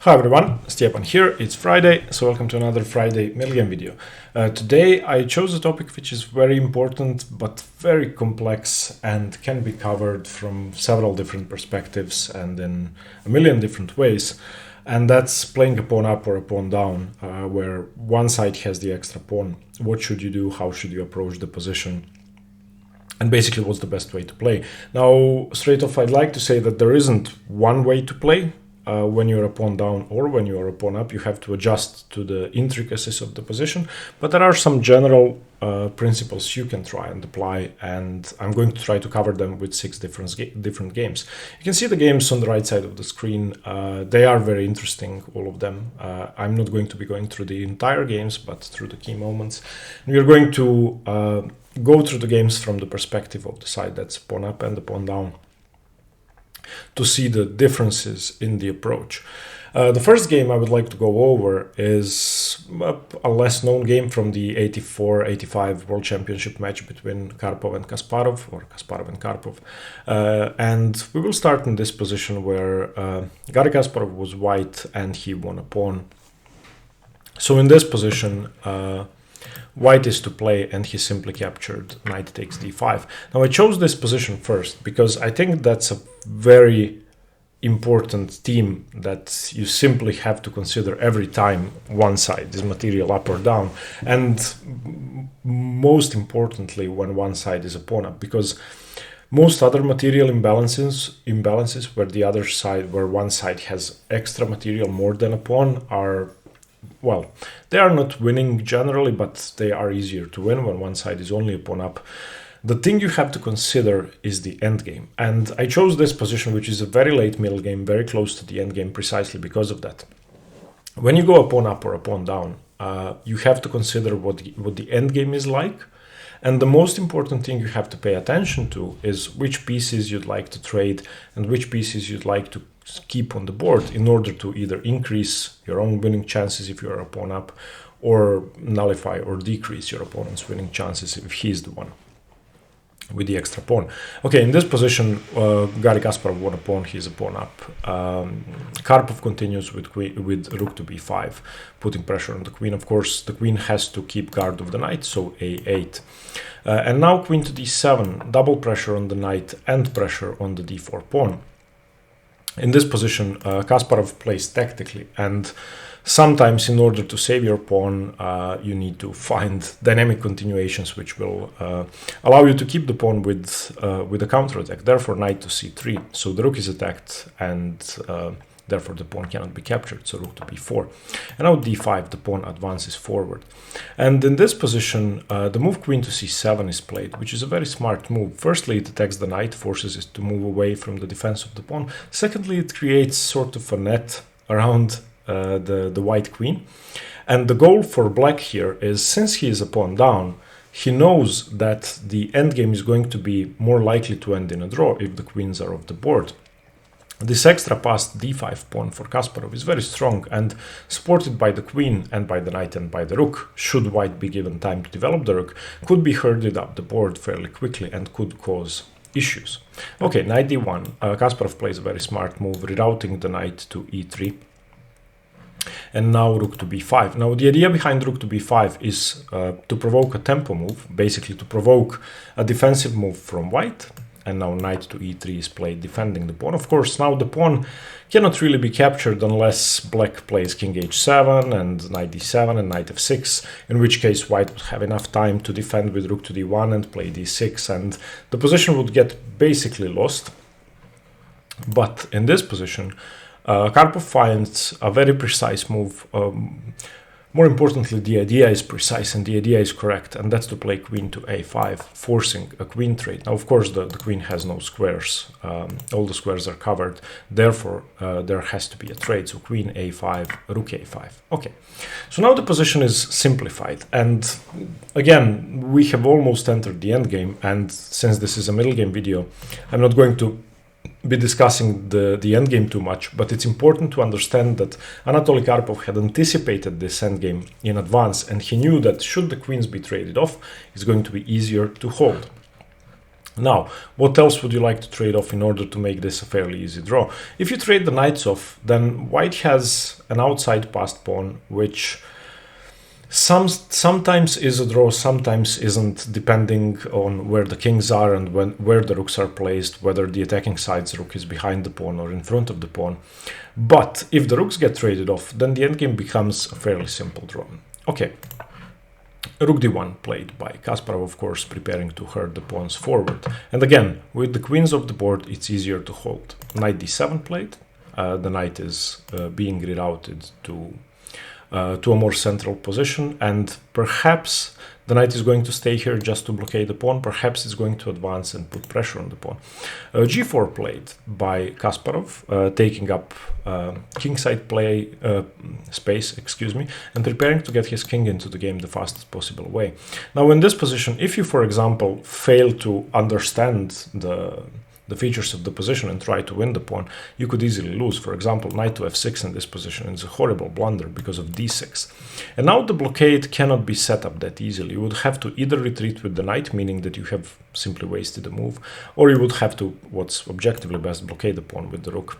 Hi everyone, Stepan here. It's Friday, so welcome to another Friday Middlegame video. Today I chose a topic which is very important but very complex and can be covered from several different perspectives and in a million different ways. And that's playing a pawn up or a pawn down, where one side has the extra pawn. What should you do? How should you approach the position? And basically, what's the best way to play? Now, straight off, I'd like to say that there isn't one way to play. When you're a pawn down or when you're a pawn up, you have to adjust to the intricacies of the position. But there are some general principles you can try and apply, and I'm going to try to cover them with 6 different games. You can see the games on the right side of the screen. They are very interesting, all of them. I'm not going to be going through the entire games, but through the key moments. And we're going to go through the games from the perspective of the side that's pawn up and the pawn down, to see the differences in the approach. The first game I would like to go over is a less known game from the 84-85 World Championship match between Karpov and Kasparov, or Kasparov and Karpov. And we will start in this position where Garry Kasparov was white and he won a pawn. So in this position, white is to play and he simply captured knight takes d5. Now I chose this position first because I think that's a very important theme that you simply have to consider every time one side is material up or down, and most importantly when one side is a pawn up, because most other material imbalances where one side has extra material more than a pawn are, well, they are not winning generally, but they are easier to win when one side is only a pawn up. The thing you have to consider is the endgame. And I chose this position, which is a very late middle game, very close to the endgame, precisely because of that. When you go a pawn up or a pawn down, you have to consider what the endgame is like. And the most important thing you have to pay attention to is which pieces you'd like to trade and which pieces you'd like to keep on the board in order to either increase your own winning chances if you're a pawn up, or nullify or decrease your opponent's winning chances if he's the one with the extra pawn. Okay, in this position, Garry Kasparov won a pawn, he's a pawn up. Karpov continues with rook to b5, putting pressure on the queen. Of course, the queen has to keep guard of the knight, so a8. And now queen to d7, double pressure on the knight and pressure on the d4 pawn. In this position, Kasparov plays tactically, and sometimes in order to save your pawn, you need to find dynamic continuations which will allow you to keep the pawn with a counterattack. Therefore, knight to c3. So the rook is attacked, and therefore the pawn cannot be captured. So rook to b4. And now d5, the pawn advances forward. And in this position, the move queen to c7 is played, which is a very smart move. Firstly, it attacks the knight, forces it to move away from the defense of the pawn. Secondly, it creates sort of a net around the white queen. And the goal for black here is, since he is a pawn down, he knows that the endgame is going to be more likely to end in a draw if the queens are off the board. This extra passed d5 pawn for Kasparov is very strong and supported by the queen and by the knight and by the rook. Should white be given time to develop the rook, could be herded up the board fairly quickly and could cause issues. Okay, knight d1. Kasparov plays a very smart move, rerouting the knight to e3. And now rook to b5. Now the idea behind rook to b5 is to provoke a tempo move, basically to provoke a defensive move from white. And now knight to e3 is played, defending the pawn. Of course, now the pawn cannot really be captured unless black plays king h7 and knight d7 and knight f6, in which case white would have enough time to defend with rook to d1 and play d6, and the position would get basically lost. But in this position, Karpov finds a very precise move. More importantly, the idea is precise and the idea is correct, and that's to play queen to a5, forcing a queen trade. Now, of course, the queen has no squares. All the squares are covered. Therefore, there has to be a trade. So queen a5, rook a5. Okay, so now the position is simplified. And again, we have almost entered the endgame. And since this is a middle game video, I'm not going to be discussing the endgame too much, but it's important to understand that Anatoly Karpov had anticipated this endgame in advance, and he knew that should the queens be traded off, it's going to be easier to hold. Now, what else would you like to trade off in order to make this a fairly easy draw? If you trade the knights off, then white has an outside passed pawn, which sometimes is a draw, sometimes isn't, depending on where the kings are and where the rooks are placed, whether the attacking side's rook is behind the pawn or in front of the pawn. But if the rooks get traded off, then the endgame becomes a fairly simple draw. Okay, rook d1 played by Kasparov, of course, preparing to herd the pawns forward. And again, with the queens off the board, it's easier to hold. Knight d7 played. The knight is being rerouted to a more central position, and perhaps the knight is going to stay here just to blockade the pawn. Perhaps it's going to advance and put pressure on the pawn. g4 played by Kasparov, taking up kingside play space, and preparing to get his king into the game the fastest possible way. Now, in this position, if you, for example, fail to understand the features of the position and try to win the pawn, you could easily lose. For example, knight to f6 in this position is a horrible blunder because of d6. And now the blockade cannot be set up that easily. You would have to either retreat with the knight, meaning that you have simply wasted a move, or you would have to, what's objectively best, blockade the pawn with the rook.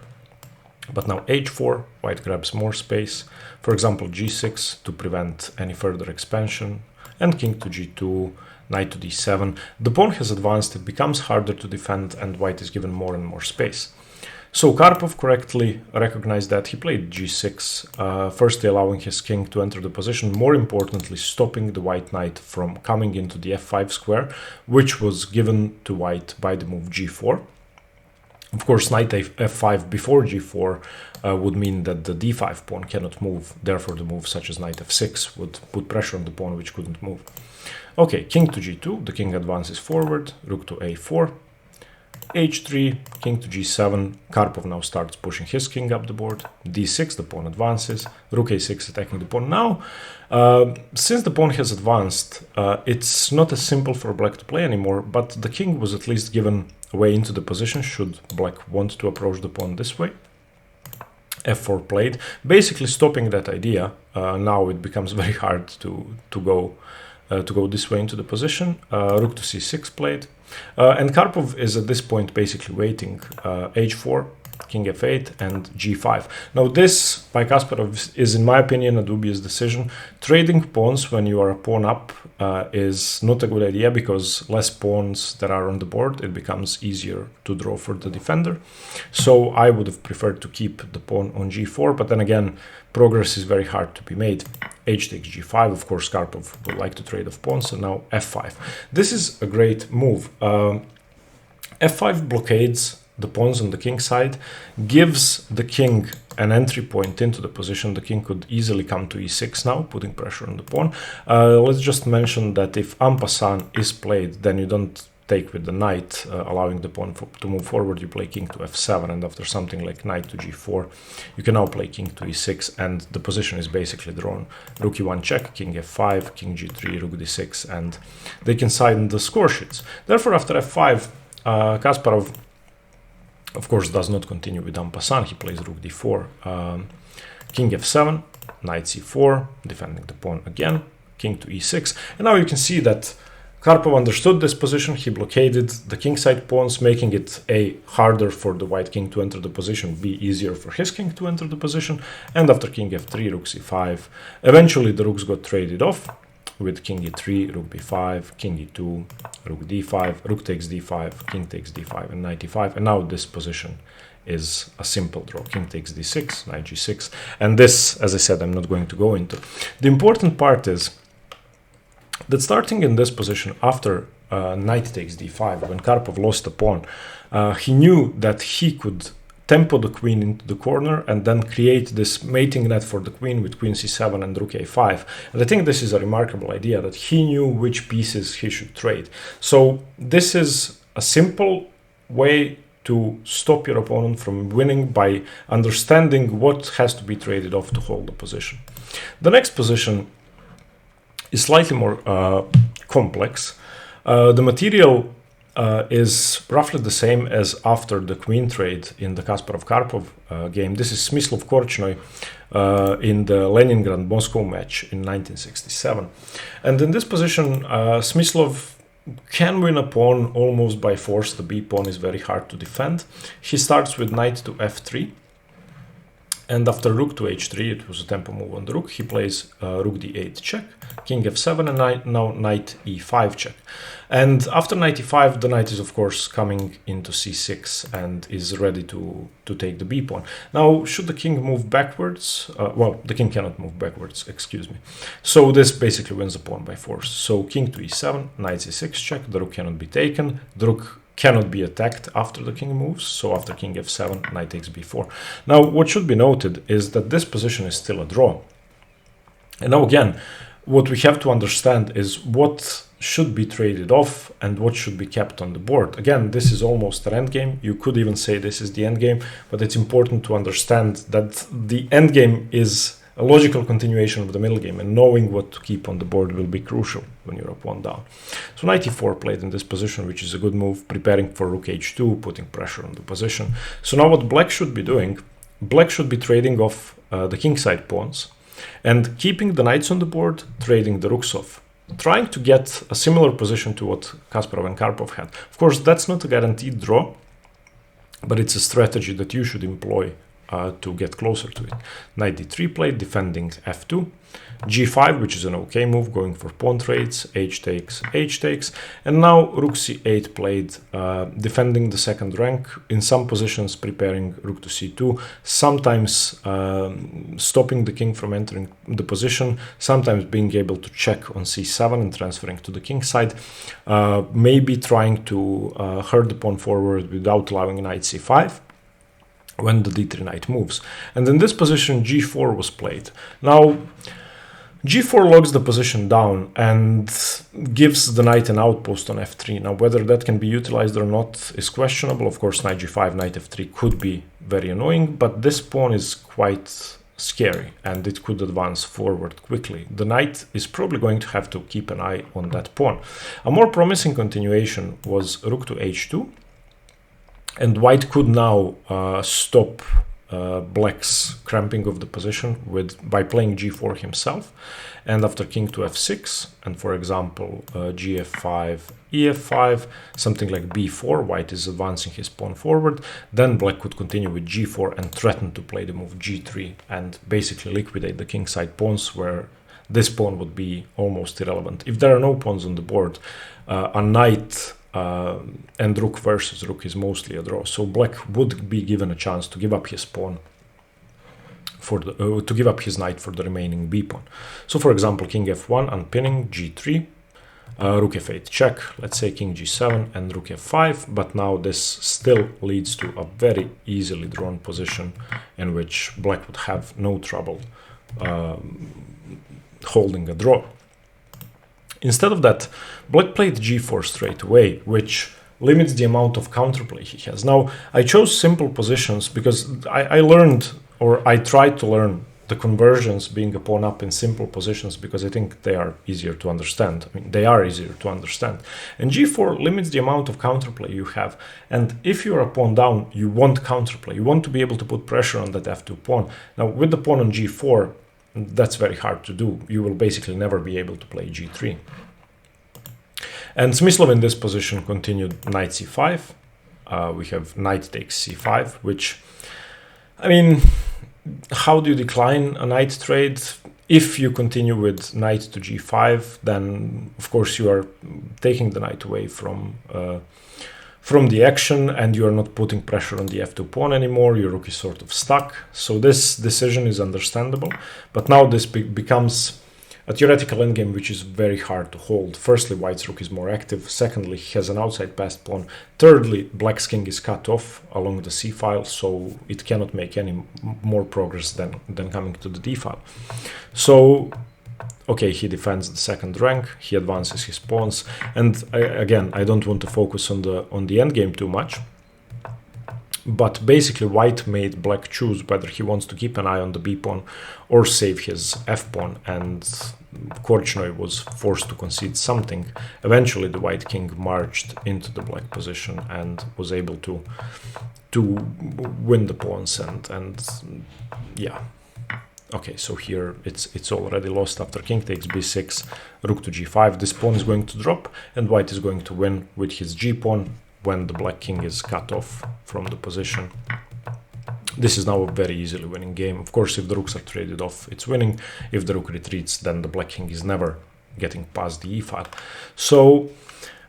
But now h4, white grabs more space. For example, g6 to prevent any further expansion, and king to g2, knight to d7. The pawn has advanced, it becomes harder to defend, and white is given more and more space. So Karpov correctly recognized that. He played g6, firstly allowing his king to enter the position, more importantly stopping the white knight from coming into the f5 square, which was given to white by the move g4. Of course, knight f5 before g4 would mean that the d5 pawn cannot move. Therefore, the move such as knight f6 would put pressure on the pawn which couldn't move. Okay, king to g2, the king advances forward, rook to a4, h3, king to g7, Karpov now starts pushing his king up the board, d6, the pawn advances, rook a6 attacking the pawn. Now, since the pawn has advanced, it's not as simple for black to play anymore, but the king was at least given a way into the position should black want to approach the pawn this way. f4 played, basically stopping that idea. Now it becomes very hard to go this way into the position. Rook to c6 played, and Karpov is at this point basically waiting. h4, king f8, and g5. Now this, by Kasparov, is in my opinion a dubious decision. Trading pawns when you are a pawn up is not a good idea, because less pawns that are on the board, it becomes easier to draw for the defender. So I would have preferred to keep the pawn on g4, but then again, progress is very hard to be made. H takes g5, of course Karpov would like to trade off pawns, and now f5. This is a great move. f5 blockades the pawns on the king side, gives the king an entry point into the position. The king could easily come to e6 now, putting pressure on the pawn. Let's just mention that if en passant is played, then you don't take with the knight, allowing the pawn to move forward. You play king to f7, and after something like knight to g4, you can now play king to e6, and the position is basically drawn. Rook e1 check, king f5, king g3, rook d6, and they can sign the score sheets. Therefore, after f5, Kasparov, of course, does not continue with en passant. He plays rook d4, king f7, knight c4, defending the pawn again, king to e6. And now you can see that Karpov understood this position. He blockaded the kingside pawns, making it A, harder for the white king to enter the position, B, easier for his king to enter the position. And after king f3, rook c5, eventually the rooks got traded off with king e3, rook b5, king e2, rook d5, rook takes d5, king takes d5, and knight e5. And now this position is a simple draw. King takes d6, knight g6. And this, as I said, I'm not going to go into. The important part is that starting in this position after knight takes d5, when Karpov lost the pawn, he knew that he could tempo the queen into the corner and then create this mating net for the queen with queen c7 and rook a5. And I think this is a remarkable idea, that he knew which pieces he should trade. So this is a simple way to stop your opponent from winning, by understanding what has to be traded off to hold the position. The next position is slightly more complex. The material is roughly the same as after the queen trade in the Kasparov-Karpov game. This is Smyslov-Korchnoi in the Leningrad-Moscow match in 1967. And in this position, Smyslov can win a pawn almost by force. The b pawn is very hard to defend. He starts with knight to f3. And after rook to h3, it was a tempo move on the rook. He plays rook d8 check, king f7, and now knight e5 check. And after knight e5, the knight is of course coming into c6 and is ready to take the b pawn. Now, should the king move backwards? Well, the king cannot move backwards, excuse me. So this basically wins the pawn by force. So king to e7, knight c6 check, the rook cannot be taken, the rook cannot be attacked after the king moves, so after king f7, knight takes b4. Now, what should be noted is that this position is still a draw. And now again, what we have to understand is what should be traded off and what should be kept on the board. Again, this is almost an endgame. You could even say this is the endgame, but it's important to understand that the endgame is a logical continuation of the middle game, and knowing what to keep on the board will be crucial when you're up one down. So knight e4 played in this position, which is a good move, preparing for rook h2, putting pressure on the position. So now what black should be doing, black should be trading off the kingside pawns and keeping the knights on the board, trading the rooks off, trying to get a similar position to what Kasparov and Karpov had. Of course, that's not a guaranteed draw, but it's a strategy that you should employ to get closer to it. Knight d3 played, defending f2, g5, which is an okay move, going for pawn trades, h takes, and now rook c8 played, defending the second rank, in some positions preparing rook to c2, sometimes stopping the king from entering the position, sometimes being able to check on c7 and transferring to the king side, maybe trying to hurt the pawn forward without allowing knight c5 when the d3 knight moves. And in this position, g4 was played. Now, g4 locks the position down and gives the knight an outpost on f3. Now, whether that can be utilized or not is questionable. Of course, knight g5, knight f3 could be very annoying, but this pawn is quite scary and it could advance forward quickly. The knight is probably going to have to keep an eye on that pawn. A more promising continuation was rook to h2. And white could now stop black's cramping of the position by playing g4 himself. And after king to f6, and for example, gf5, ef5, something like b4, white is advancing his pawn forward. Then black could continue with g4 and threaten to play the move g3 and basically liquidate the kingside pawns, where this pawn would be almost irrelevant. If there are no pawns on the board, a knight and rook versus rook is mostly a draw. So black would be given a chance to give up his pawn for the to give up his knight for the remaining b pawn. So for example, king f1 unpinning, g3, rook f8 check, let's say king g7 and rook f5, but now this still leads to a very easily drawn position in which black would have no trouble holding a draw. Instead of that, black played g4 straight away, which limits the amount of counterplay he has. Now, I chose simple positions because I learned, or I tried to learn, the conversions being a pawn up in simple positions because I think they are easier to understand. I mean, they are easier to understand. And g4 limits the amount of counterplay you have. And if you're a pawn down, you want counterplay. You want to be able to put pressure on that f2 pawn. Now, with the pawn on g4, that's very hard to do. You will basically never be able to play g3. And Smyslov in this position continued knight c5. We have knight takes c5, which, I mean, how do you decline a knight trade? If you continue with knight to g5, then of course you are taking the knight away from the action, and you are not putting pressure on the f2 pawn anymore. Your rook is sort of stuck. So this decision is understandable, but now this becomes a theoretical endgame which is very hard to hold. Firstly, white's rook is more active. Secondly, he has an outside passed pawn. Thirdly, black's king is cut off along the c file, so it cannot make any more progress than coming to the d file. So okay, he defends the second rank, he advances his pawns, and again, I don't want to focus on the endgame too much, but basically white made black choose whether he wants to keep an eye on the b pawn or save his f pawn, and Korchnoi was forced to concede something. Eventually the white king marched into the black position and was able to win the pawns, and yeah. Okay, so here it's already lost after king takes b6, rook to g5. This pawn is going to drop, and white is going to win with his g pawn when the black king is cut off from the position. This is now a very easily winning game. Of course, if the rooks are traded off, it's winning. If the rook retreats, then the black king is never getting past the e-file. So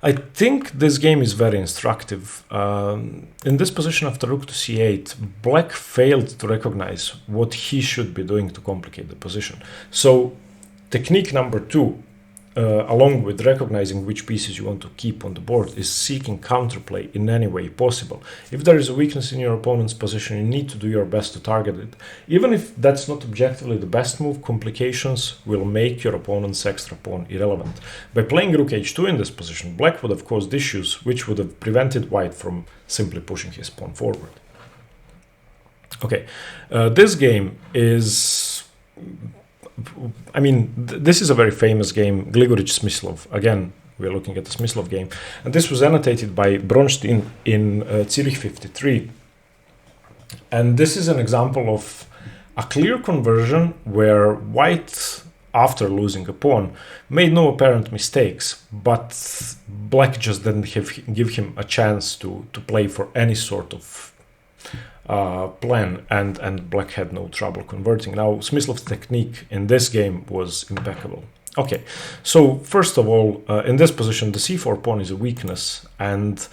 I think this game is very instructive. In this position after rook to c8, black failed to recognize what he should be doing to complicate the position. So technique number 2, along with recognizing which pieces you want to keep on the board, is seeking counterplay in any way possible. If there is a weakness in your opponent's position, you need to do your best to target it. Even if that's not objectively the best move, complications will make your opponent's extra pawn irrelevant. By playing rook h2 in this position, black would have caused issues which would have prevented white from simply pushing his pawn forward. Okay, this game is... I mean, this is a very famous game, Gligoric-Smyslov. Again, we're looking at the Smyslov game. And this was annotated by Bronstein in Zurich 53. And this is an example of a clear conversion where white, after losing a pawn, made no apparent mistakes, but black just didn't give him a chance to play for any sort of plan, and black had no trouble converting. Now, Smyslov's technique in this game was impeccable. Okay, so first of all, in this position, the c4 pawn is a weakness, and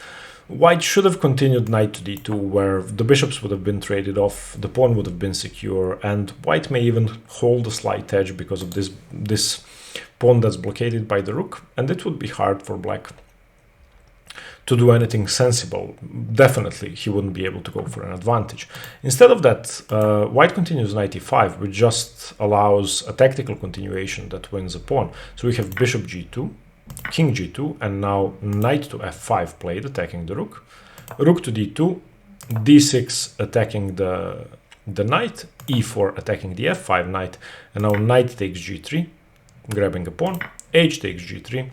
white should have continued knight to d2, where the bishops would have been traded off, the pawn would have been secure, and white may even hold a slight edge because of this pawn that's blockaded by the rook, and it would be hard for black to do anything sensible. Definitely, he wouldn't be able to go for an advantage. Instead of that, white continues knight e5, which just allows a tactical continuation that wins a pawn. So we have bishop g2, king g2, and now knight to f5 played, attacking the rook. Rook to d2, d6 attacking the knight, e4 attacking the f5 knight, and now knight takes g3, grabbing a pawn, h takes g3,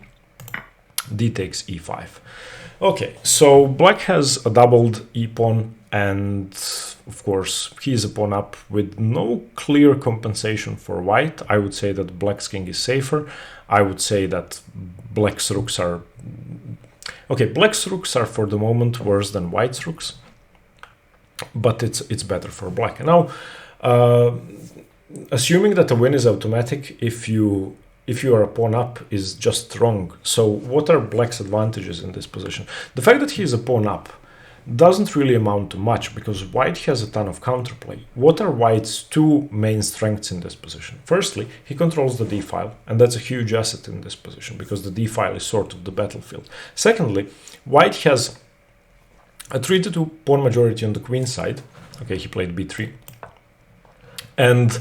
d takes e5. Okay, so black has a doubled e-pawn, and of course he is a pawn up with no clear compensation for white. I would say that black's king is safer. I would say that black's rooks are... Okay, black's rooks are for the moment worse than white's rooks, but it's better for black. Now, assuming that the win is automatic, if you are a pawn up is just wrong. So what are black's advantages in this position? The fact that he is a pawn up doesn't really amount to much because white has a ton of counterplay. What are white's two main strengths in this position? Firstly, he controls the d-file, and that's a huge asset in this position because the d-file is sort of the battlefield. Secondly, white has a 3-2 pawn majority on the queen side. Okay, he played b3. And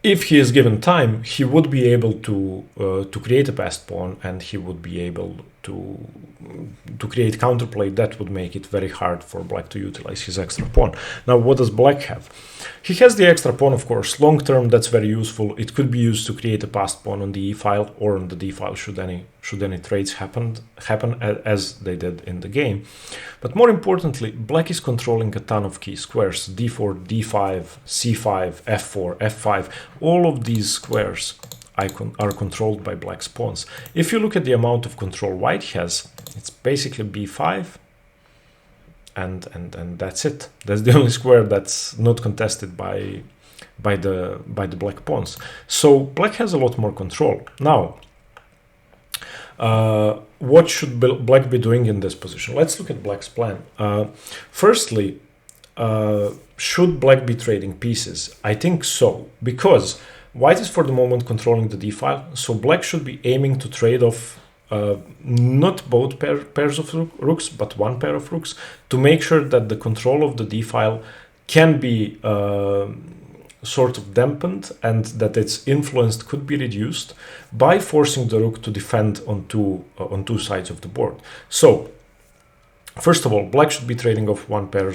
if he is given time, he would be able to create a passed pawn, and he would be able to create counterplay that would make it very hard for black to utilize his extra pawn. Now, what does black have? He has the extra pawn, of course. Long term, that's very useful. It could be used to create a passed pawn on the e-file or on the d-file should any trades happen as they did in the game. But more importantly, black is controlling a ton of key squares: d4, d5, c5, f4, f5. All of these squares are controlled by black's pawns. If you look at the amount of control white has, it's basically b5, and that's it. That's the only square that's not contested by the black pawns. So black has a lot more control. Now, what should black be doing in this position? Let's look at black's plan. Firstly, should black be trading pieces? I think so, because white is for the moment controlling the d-file, so black should be aiming to trade off not both pairs of rooks, but one pair of rooks, to make sure that the control of the d-file can be sort of dampened and that its influence could be reduced by forcing the rook to defend on two sides of the board. So, first of all, black should be trading off one pair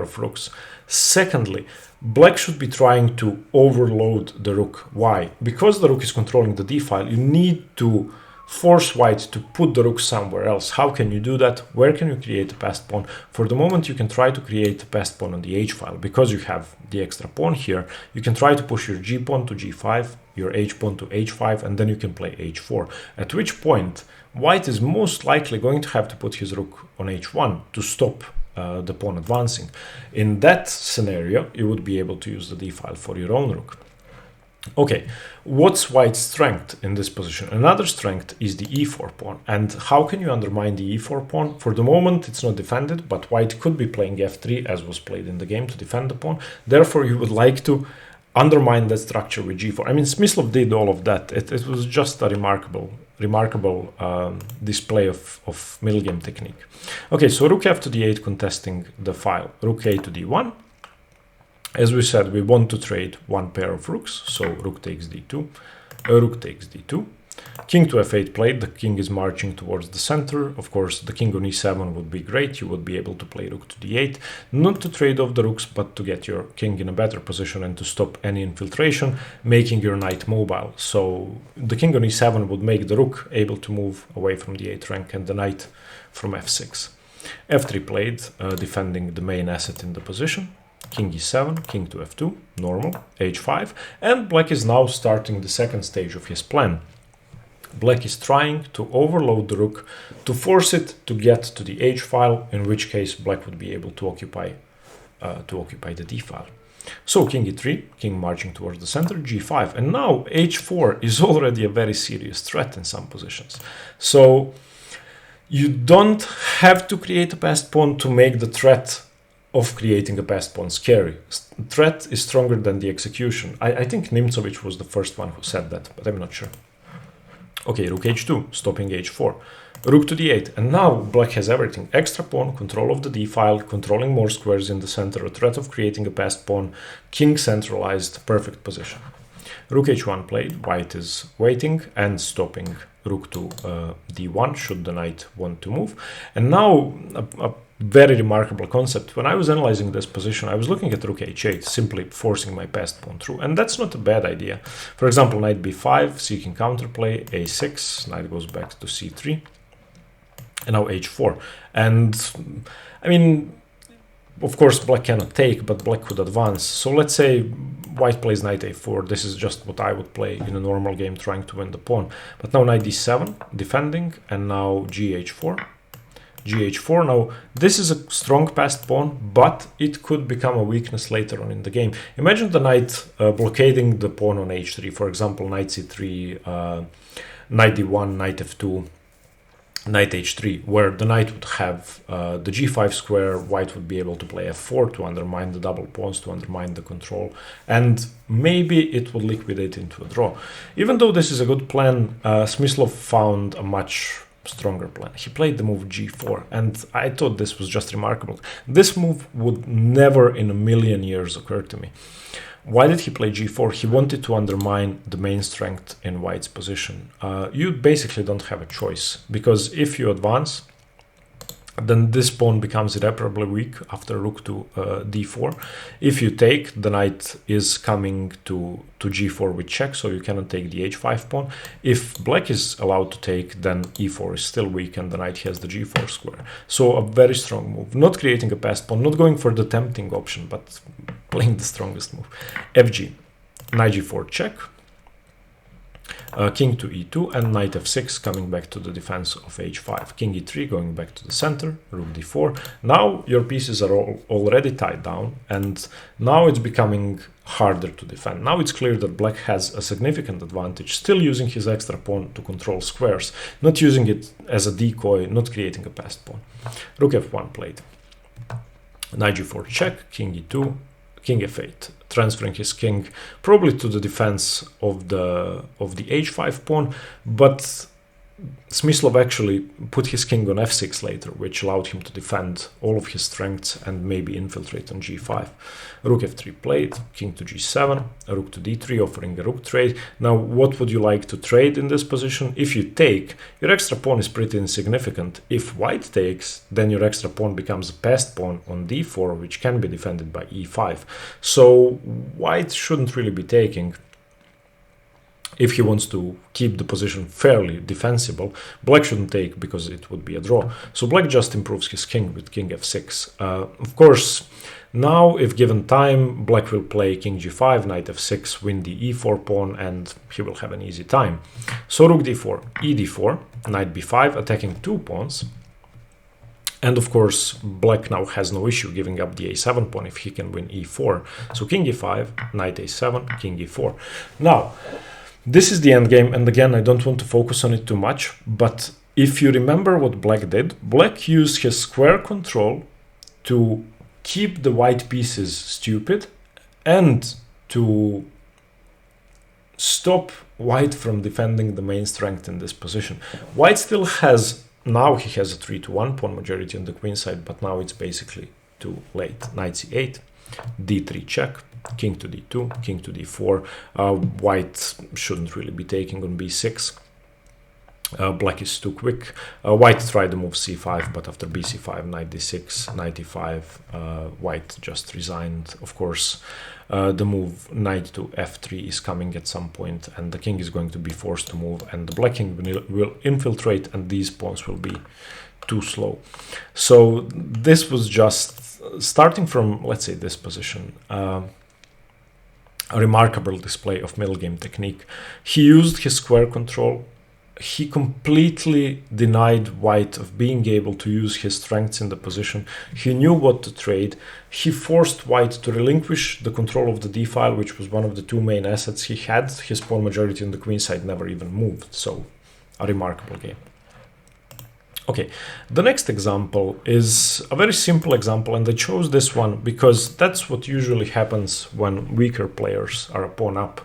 of rooks. Secondly, black should be trying to overload the rook. Why? Because the rook is controlling the d-file, you need to force white to put the rook somewhere else. How can you do that? Where can you create a passed pawn? For the moment, you can try to create a passed pawn on the h-file. Because you have the extra pawn here, you can try to push your g-pawn to g5, your h-pawn to h5, and then you can play h4. At which point, white is most likely going to have to put his rook on h1 to stop the pawn advancing. In that scenario, you would be able to use the d-file for your own rook. Okay, what's white's strength in this position? Another strength is the e4 pawn. And how can you undermine the e4 pawn? For the moment, it's not defended, but white could be playing f3, as was played in the game, to defend the pawn. Therefore, you would like to undermine that structure with g4. I mean, Smyslov did all of that. It was just a remarkable display of middle game technique. Okay, so rook f to d8 contesting the file. Rook a to d1. As we said, we want to trade one pair of rooks, so rook takes d2, rook takes d2. King to f8 played, the king is marching towards the center. Of course, the king on e7 would be great, you would be able to play rook to d8, not to trade off the rooks, but to get your king in a better position and to stop any infiltration, making your knight mobile. So the king on e7 would make the rook able to move away from the 8th rank and the knight from f6. f3 played, defending the main asset in the position. King e7, king to f2, normal, h5, and black is now starting the second stage of his plan. Black is trying to overload the rook to force it to get to the h file, in which case black would be able to occupy the d file. So king e3, king marching towards the center, g5, and now h4 is already a very serious threat in some positions. So you don't have to create a passed pawn to make the threat of creating a passed pawn scary. Threat is stronger than the execution. I think Nimzovich was the first one who said that, but I'm not sure. Okay, rook h2, stopping h4. Rook to d8, and now black has everything. Extra pawn, control of the d-file, controlling more squares in the center, a threat of creating a passed pawn, king centralized, perfect position. Rook h1 played, white is waiting and stopping rook to d1 should the knight want to move. And now a very remarkable concept. When I was analyzing this position, I was looking at rook h8, simply forcing my passed pawn through, and that's not a bad idea. For example, knight b5, seeking counterplay, a6, knight goes back to c3, and now h4. And I mean, of course, black cannot take, but black could advance. So let's say white plays knight a4. This is just what I would play in a normal game, trying to win the pawn. But now knight d7, defending, and now gh4. gh4. Now, this is a strong passed pawn, but it could become a weakness later on in the game. Imagine the knight blockading the pawn on h3, for example, knight c3, knight d1, knight f2, knight h3, where the knight would have the g5 square, white would be able to play f4 to undermine the double pawns, to undermine the control, and maybe it would liquidate into a draw. Even though this is a good plan, Smyslov found a much stronger plan. He played the move g4, and I thought this was just remarkable. This move would never in a million years occur to me. Why did he play g4? He wanted to undermine the main strength in white's position. You basically don't have a choice, because if you advance, then this pawn becomes irreparably weak after rook to d4. If you take, the knight is coming to g4 with check, so you cannot take the h5 pawn. If black is allowed to take, then e4 is still weak and the knight has the g4 square. So a very strong move. Not creating a passed pawn, not going for the tempting option, but playing the strongest move. fg, knight g4 check. King to e2 and knight f6 coming back to the defense of h5. King e3 going back to the center, rook d4. Now your pieces are already tied down, and now it's becoming harder to defend. Now it's clear that black has a significant advantage, still using his extra pawn to control squares, not using it as a decoy, not creating a passed pawn. Rook f1 played. Knight g4 check, king e2, king f8, transferring his king probably to the defense of the h5 pawn, but Smyslov actually put his king on f6 later, which allowed him to defend all of his strengths and maybe infiltrate on g5. Rook f3 played, king to g7, rook to d3, offering a rook trade. Now, what would you like to trade in this position? If you take, your extra pawn is pretty insignificant. If white takes, then your extra pawn becomes a passed pawn on d4, which can be defended by e5. So white shouldn't really be taking. If he wants to keep the position fairly defensible, black shouldn't take because it would be a draw. So black just improves his king with king f6. Of course, now if given time, black will play king g5, knight f6, win the e4 pawn, and he will have an easy time. So rook d4, e d4, knight b5, attacking two pawns. And of course, black now has no issue giving up the a7 pawn if he can win e4. So king e5, knight a7, king e4. Now, this is the endgame, and again, I don't want to focus on it too much, but if you remember what black did, black used his square control to keep the white pieces stupid and to stop white from defending the main strength in this position. White still has, now he has a 3-1 pawn majority on the queen side, but now it's basically too late. Knight c8, d3 check, king to d2, king to d4. White shouldn't really be taking on b6. Black is too quick. White tried to move c5, but after bc5, knight d6, knight e5, white just resigned. Of course, the move knight to f3 is coming at some point, and the king is going to be forced to move, and the black king will infiltrate, and these pawns will be too slow. So this was just starting from, let's say, this position. A remarkable display of middle game technique. He used his square control. He completely denied white of being able to use his strengths in the position. He knew what to trade. He forced white to relinquish the control of the d file, which was one of the two main assets he had. His pawn majority on the queen side never even moved. So, a remarkable game. Okay, the next example is a very simple example, and I chose this one because that's what usually happens when weaker players are a pawn up,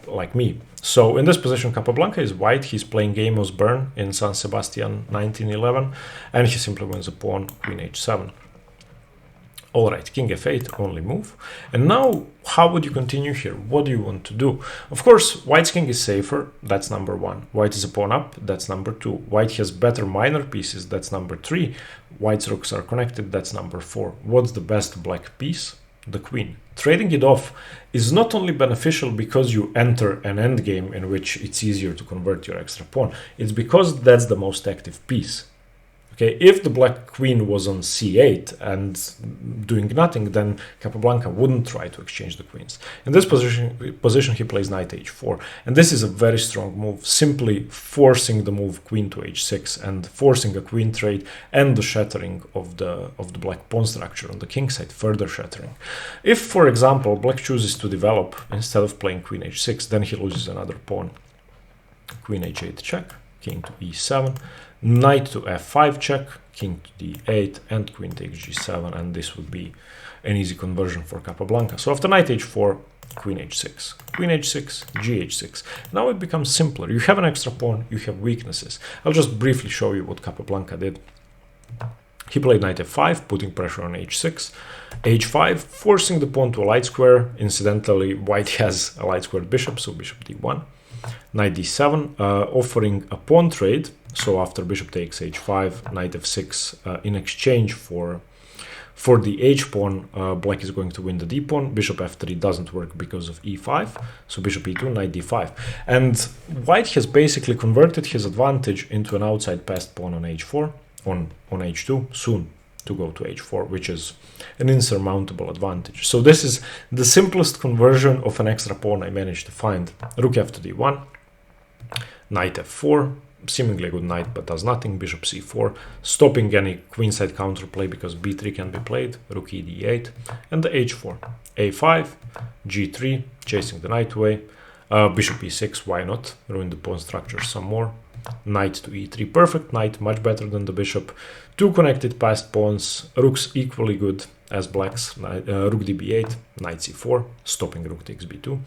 like me. So in this position, Capablanca is white. He's playing Gamos Bern in San Sebastian 1911, and he simply wins a pawn, queen h7. All right, king f8, only move. And now, how would you continue here? What do you want to do? Of course, white's king is safer. That's number one. White is a pawn up. That's number two. White has better minor pieces. That's number three. White's rooks are connected. That's number four. What's the best black piece? The queen. Trading it off is not only beneficial because you enter an endgame in which it's easier to convert your extra pawn. It's because that's the most active piece. Okay, if the black queen was on c8 and doing nothing, then Capablanca wouldn't try to exchange the queens. In this position he plays knight h4, and this is a very strong move, simply forcing the move queen to h6 and forcing a queen trade and the shattering of the black pawn structure on the king side, further shattering. If, for example, black chooses to develop instead of playing queen h6, then he loses another pawn. Queen h8 check, king to e7. Knight to f5 check, king to d8, and queen takes g7, and this would be an easy conversion for Capablanca. So after knight h4, queen h6, queen h6, gh6. Now it becomes simpler. You have an extra pawn, you have weaknesses. I'll just briefly show you what Capablanca did. He played knight f5, putting pressure on h6, h5, forcing the pawn to a light square. Incidentally, white has a light squared bishop, so bishop d1. Knight d7, offering a pawn trade. So after bishop takes h5, knight f6, in exchange for the h pawn, black is going to win the d pawn. Bishop f3 doesn't work because of e5, so bishop e2, knight d5. And white has basically converted his advantage into an outside passed pawn on h4, on h2, soon to go to h4, which is an insurmountable advantage. So this is the simplest conversion of an extra pawn I managed to find. Rook f to d1, knight f4, seemingly a good knight, but does nothing. Bishop c4, stopping any queenside counterplay because b3 can be played. Rook e d8, and the h4, a5, g3, chasing the knight away. Bishop e6, why not? Ruin the pawn structure some more. Knight to e3, perfect knight, much better than the bishop. Two connected passed pawns, rooks equally good as black's. Rook db8, knight c4, stopping rook takes b2.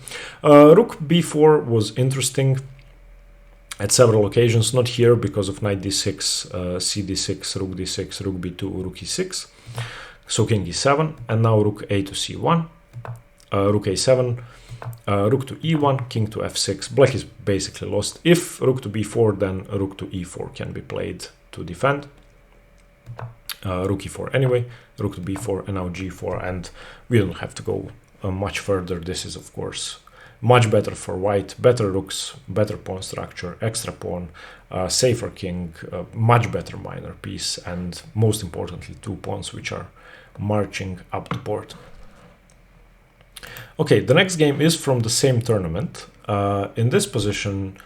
Rook b4 was interesting at several occasions, not here because of knight d6, c d6, rook d6, rook b2, rook e6. So king e7, and now rook a to c1, rook a7, rook to e1, king to f6. Black is basically lost. If rook to b4, then rook to e4 can be played to defend. Rook e4 anyway, rook to b4, and now g4, and we don't have to go much further. This is, of course, much better for white, better rooks, better pawn structure, extra pawn, safer king, much better minor piece, and most importantly, two pawns which are marching up the board. Okay, the next game is from the same tournament. In this position,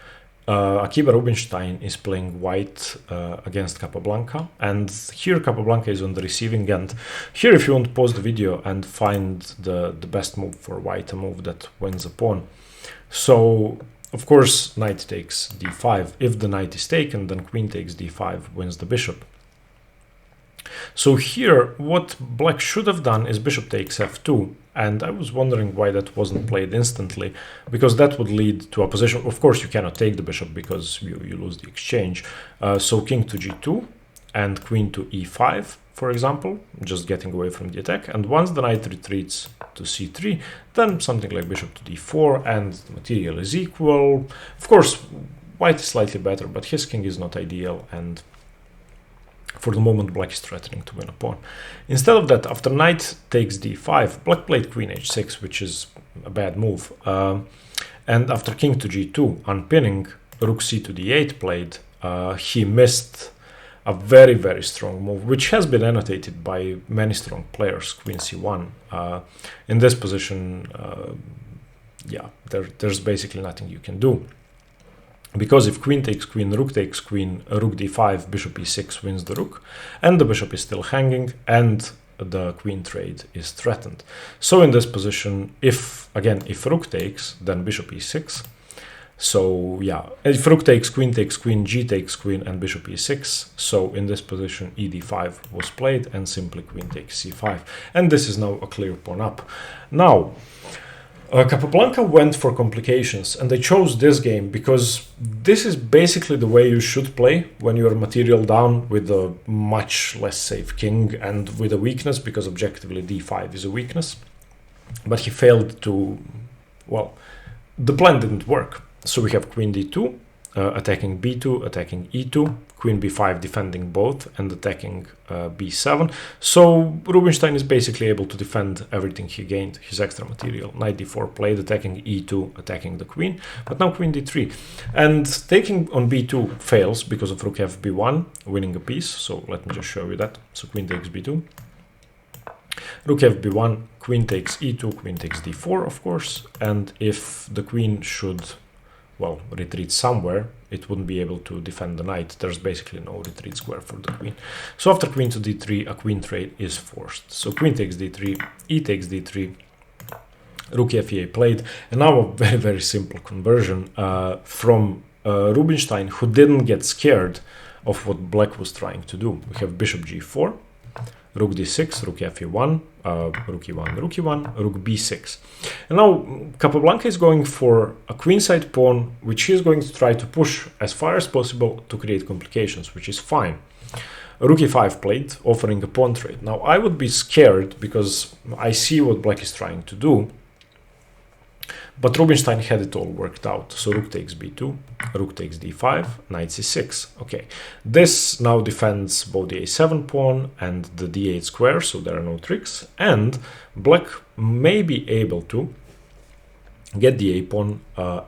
Akiba Rubinstein is playing white against Capablanca, and here Capablanca is on the receiving end. Here, if you want to pause the video and find the best move for white, a move that wins a pawn. So, of course, knight takes d5. If the knight is taken, then queen takes d5, wins the bishop. So here, what black should have done is bishop takes f2, and I was wondering why that wasn't played instantly, because that would lead to a position. Of course, you cannot take the bishop because you lose the exchange. So king to g2 and queen to e5, for example, just getting away from the attack. And once the knight retreats to c3, then something like bishop to d4, and the material is equal. Of course, white is slightly better, but his king is not ideal, and for the moment, black is threatening to win a pawn. Instead of that, after knight takes d5, black played queen h6, which is a bad move. And after king to g2, unpinning, rook c to d8 played, he missed a very, very strong move, which has been annotated by many strong players, queen c1. In this position, yeah, there's basically nothing you can do. Because if queen takes queen, rook d5, bishop e6 wins the rook, and the bishop is still hanging, and the queen trade is threatened. So in this position, if rook takes, then bishop e6. So yeah, if rook takes queen, g takes queen, and bishop e6. So in this position, e d5 was played, and simply queen takes c5. And this is now a clear pawn up. Now, Capablanca went for complications, and they chose this game because this is basically the way you should play when you are material down with a much less safe king and with a weakness, because objectively d5 is a weakness. But he failed to, well, the plan didn't work. So we have queen d2, attacking b2, attacking e2, queen b5 defending both, and attacking b7. So Rubinstein is basically able to defend everything he gained, his extra material. Knight d4 played, attacking e2, attacking the queen, but now queen d3. And taking on b2 fails because of rook f b1, winning a piece. So let me just show you that. So queen takes b2. Rook f b1, queen takes e2, queen takes d4, of course. And if the queen should, well, retreat somewhere, it wouldn't be able to defend the knight. There's basically no retreat square for the queen. So after queen to d3, a queen trade is forced. So queen takes d3, e takes d3, rook f8 played, and now a very, very simple conversion from Rubinstein, who didn't get scared of what black was trying to do. We have bishop g4, rook d6, rook f1, rook e1, rook e1, rook b6. And now Capablanca is going for a queenside pawn, which he is going to try to push as far as possible to create complications, which is fine. Rook e5 played, offering a pawn trade. Now I would be scared because I see what black is trying to do, but Rubinstein had it all worked out. So rook takes b2, rook takes d5, knight c6. Okay, this now defends both the a7 pawn and the d8 square, so there are no tricks. And black may be able to get the a pawn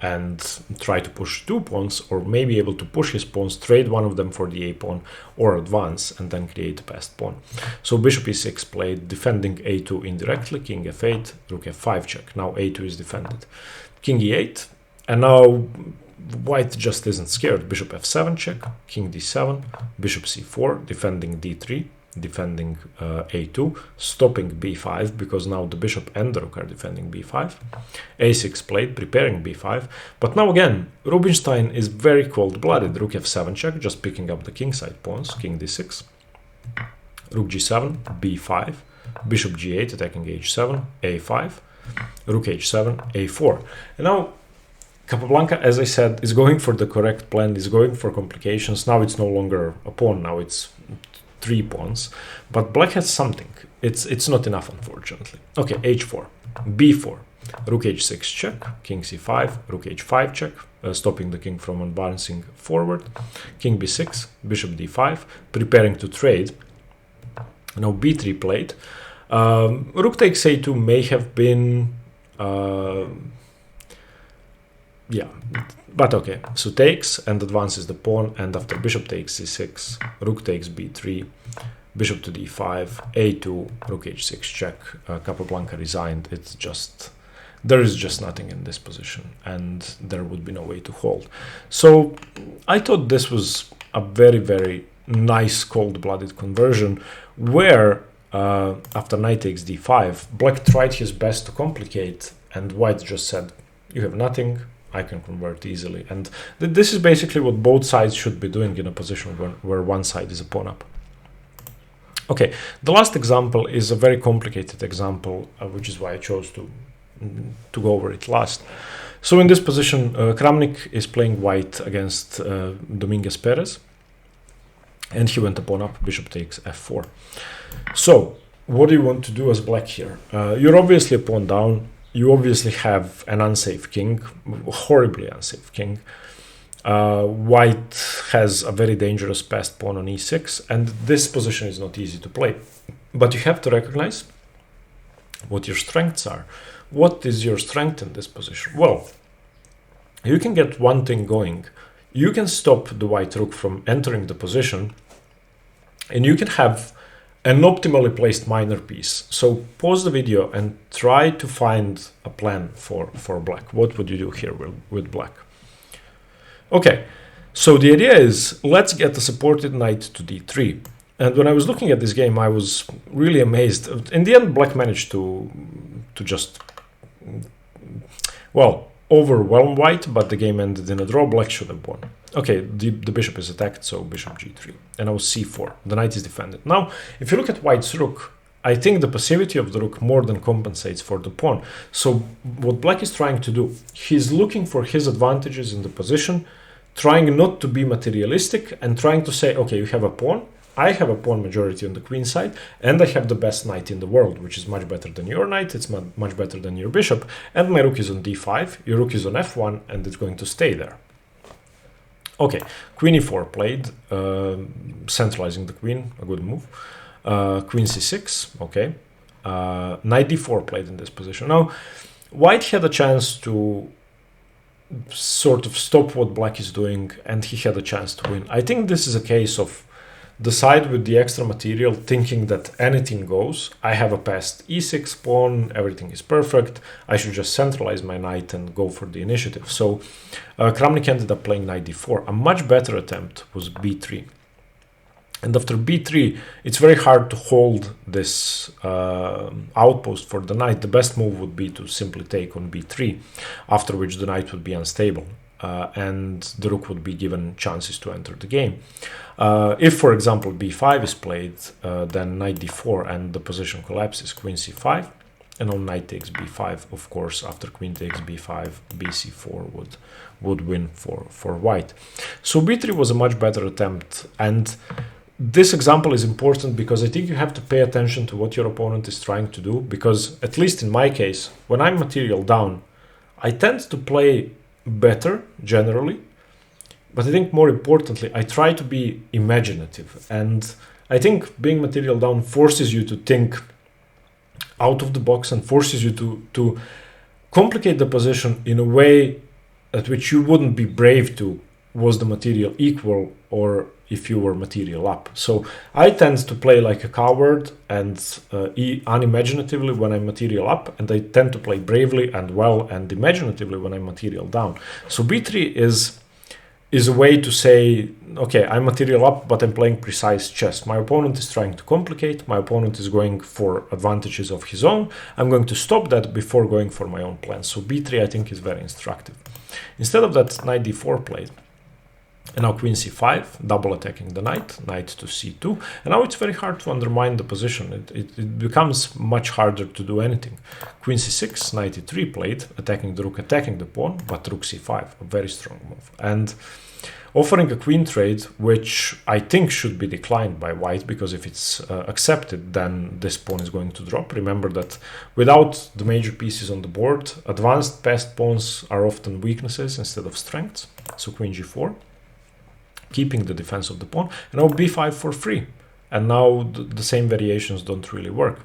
and try to push two pawns, or may be able to push his pawns, trade one of them for the a pawn, or advance and then create a passed pawn. So bishop e6 played, defending a2 indirectly, king f8, rook f5 check. Now a2 is defended. King e8, and now white just isn't scared. Bishop f7 check, king d7, bishop c4, defending d3, defending a2, stopping b5, because now the bishop and the rook are defending b5. a6 played, preparing b5. But now again, Rubinstein is very cold-blooded. Rook f7 check, just picking up the kingside pawns, king d6, rook g7, b5, bishop g8, attacking h7, a5, rook h7, a4. And now Capablanca, as I said, is going for the correct plan, is going for complications. Now it's no longer a pawn, now it's 3 pawns, but black has something. It's not enough, unfortunately. Okay, h4, b4, rook h6 check, king c5, rook h5 check, stopping the king from advancing forward, king b6, bishop d5, preparing to trade. Now b3 played. Rook takes a2 may have been yeah, but okay, so takes and advances the pawn, and after bishop takes c6, rook takes b3, bishop to d5, a2, rook h6 check. Capablanca resigned. It's just there is just nothing in this position, and there would be no way to hold. So I thought this was a very, very nice cold-blooded conversion, where after knight takes d5, black tried his best to complicate, and white just said, you have nothing, I can convert easily. And this is basically what both sides should be doing in a position where one side is a pawn up. Okay, the last example is a very complicated example, which is why I chose to go over it last. So in this position, Kramnik is playing white against Dominguez Perez, and he went a pawn up, bishop takes f4. So what do you want to do as black here? You're obviously a pawn down. You obviously have an unsafe king, horribly unsafe king. White has a very dangerous passed pawn on e6, and this position is not easy to play. But you have to recognize what your strengths are. What is your strength in this position? Well, you can get one thing going. You can stop the white rook from entering the position, and you can have an optimally placed minor piece. So pause the video and try to find a plan for black. What would you do here with black? Okay, so the idea is, let's get a supported knight to d3. And when I was looking at this game, I was really amazed. In the end, black managed to just, well, overwhelm white, but the game ended in a draw. Black should have won. Okay, the bishop is attacked, so bishop g3. And now c4. The knight is defended. Now, if you look at white's rook, I think the passivity of the rook more than compensates for the pawn. So what black is trying to do, he's looking for his advantages in the position, trying not to be materialistic, and trying to say, okay, you have a pawn, I have a pawn majority on the queen side, and I have the best knight in the world, which is much better than your knight, it's much better than your bishop, and my rook is on d5, your rook is on f1, and it's going to stay there. Okay, queen e4 played, centralizing the queen, a good move. Queen c6, okay. Knight d4 played in this position. Now, white had a chance to sort of stop what black is doing, and he had a chance to win. I think this is a case of the side with the extra material thinking that anything goes. I have a passed e6 pawn, everything is perfect, I should just centralize my knight and go for the initiative. So Kramnik ended up playing knight d4. A much better attempt was b3. And after b3, it's very hard to hold this outpost for the knight. The best move would be to simply take on b3, after which the knight would be unstable, and the rook would be given chances to enter the game. If, for example, b5 is played, then knight d4 and the position collapses, queen c5, and on knight takes b5, of course, after queen takes b5, bc4 would win for white. So b3 was a much better attempt, and this example is important because I think you have to pay attention to what your opponent is trying to do, because at least in my case, when I'm material down, I tend to play better generally, but I think more importantly, I try to be imaginative, and I think being material down forces you to think out of the box and forces you to complicate the position in a way at which you wouldn't be brave to was the material equal or if you were material up. So I tend to play like a coward and unimaginatively when I'm material up, and I tend to play bravely and well and imaginatively when I'm material down. So b3 is a way to say, okay, I'm material up, but I'm playing precise chess. My opponent is trying to complicate, my opponent is going for advantages of his own, I'm going to stop that before going for my own plan. So b3 I think is very instructive. Instead of that, knight d4 played. And now queen c5, double attacking the knight, knight to c2. And now it's very hard to undermine the position. It becomes much harder to do anything. Queen c6, knight e3 played, attacking the rook, attacking the pawn, but rook c5, a very strong move. And offering a queen trade, which I think should be declined by white, because if it's accepted, then this pawn is going to drop. Remember that without the major pieces on the board, advanced passed pawns are often weaknesses instead of strengths. So queen g4. Keeping the defense of the pawn, and now b5 for free, and now the same variations don't really work.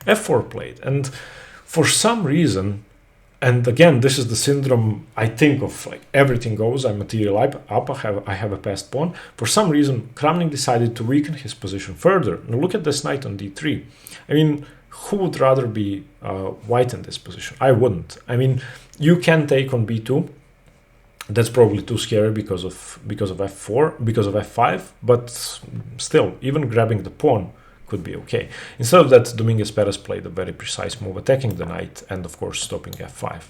f4 played, and for some reason, and again this is the syndrome I think of, like everything goes, I'm material up, I have a passed pawn. For some reason Kramnik decided to weaken his position further. Now look at this knight on d3. I mean, who would rather be white in this position? I wouldn't. I mean, you can take on b2. That's probably too scary because of f4, because of f5, but still, even grabbing the pawn could be okay. Instead of that, Dominguez Perez played a very precise move, attacking the knight and of course stopping f5.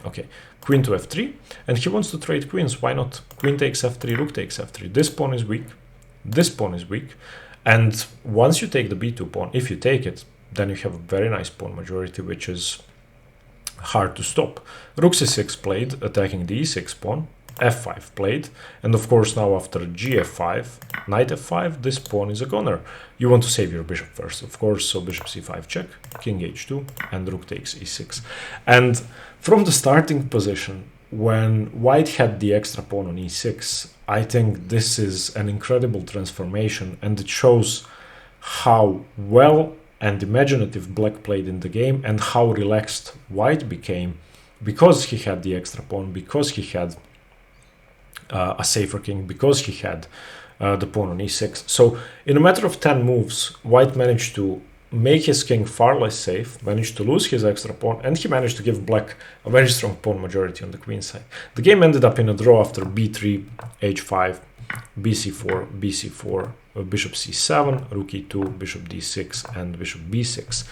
Okay, queen to f3, and he wants to trade queens. Why not? Queen takes f3, rook takes f3. This pawn is weak, this pawn is weak, and once you take the b2 pawn, if you take it, then you have a very nice pawn majority, which is hard to stop. Rook c6 played, attacking the e6 pawn, f5 played, and of course now after gf5, knight f5, this pawn is a goner. You want to save your bishop first, of course, so bishop c5 check, king h2, and rook takes e6. And from the starting position, when white had the extra pawn on e6, I think this is an incredible transformation, and it shows how well and imaginative black played in the game and how relaxed white became because he had the extra pawn, because he had a safer king, because he had the pawn on e6. So in a matter of 10 moves, white managed to make his king far less safe, managed to lose his extra pawn, and he managed to give black a very strong pawn majority on the queen side. The game ended up in a draw after b3, h5, bc4, bc4, bishop c7, rook e2, bishop d6, and bishop b6.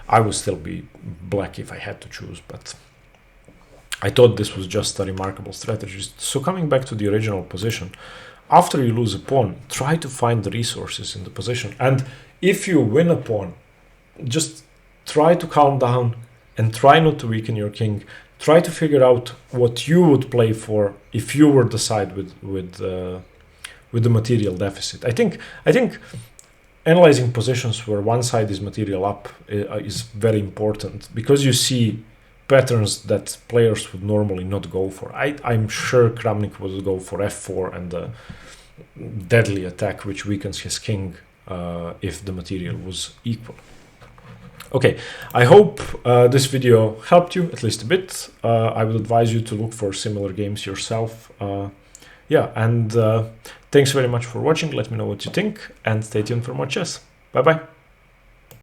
I would still be black if I had to choose, but I thought this was just a remarkable strategy. So coming back to the original position, after you lose a pawn, try to find the resources in the position. And if you win a pawn, just try to calm down and try not to weaken your king. Try to figure out what you would play for if you were the side with the material deficit. I think analyzing positions where one side is material up is very important, because you see patterns that players would normally not go for. I'm sure Kramnik would go for f4 and a deadly attack which weakens his king if the material was equal. Okay, I hope this video helped you at least a bit. I would advise you to look for similar games yourself. Yeah, and thanks very much for watching. Let me know what you think and stay tuned for more chess. Bye bye.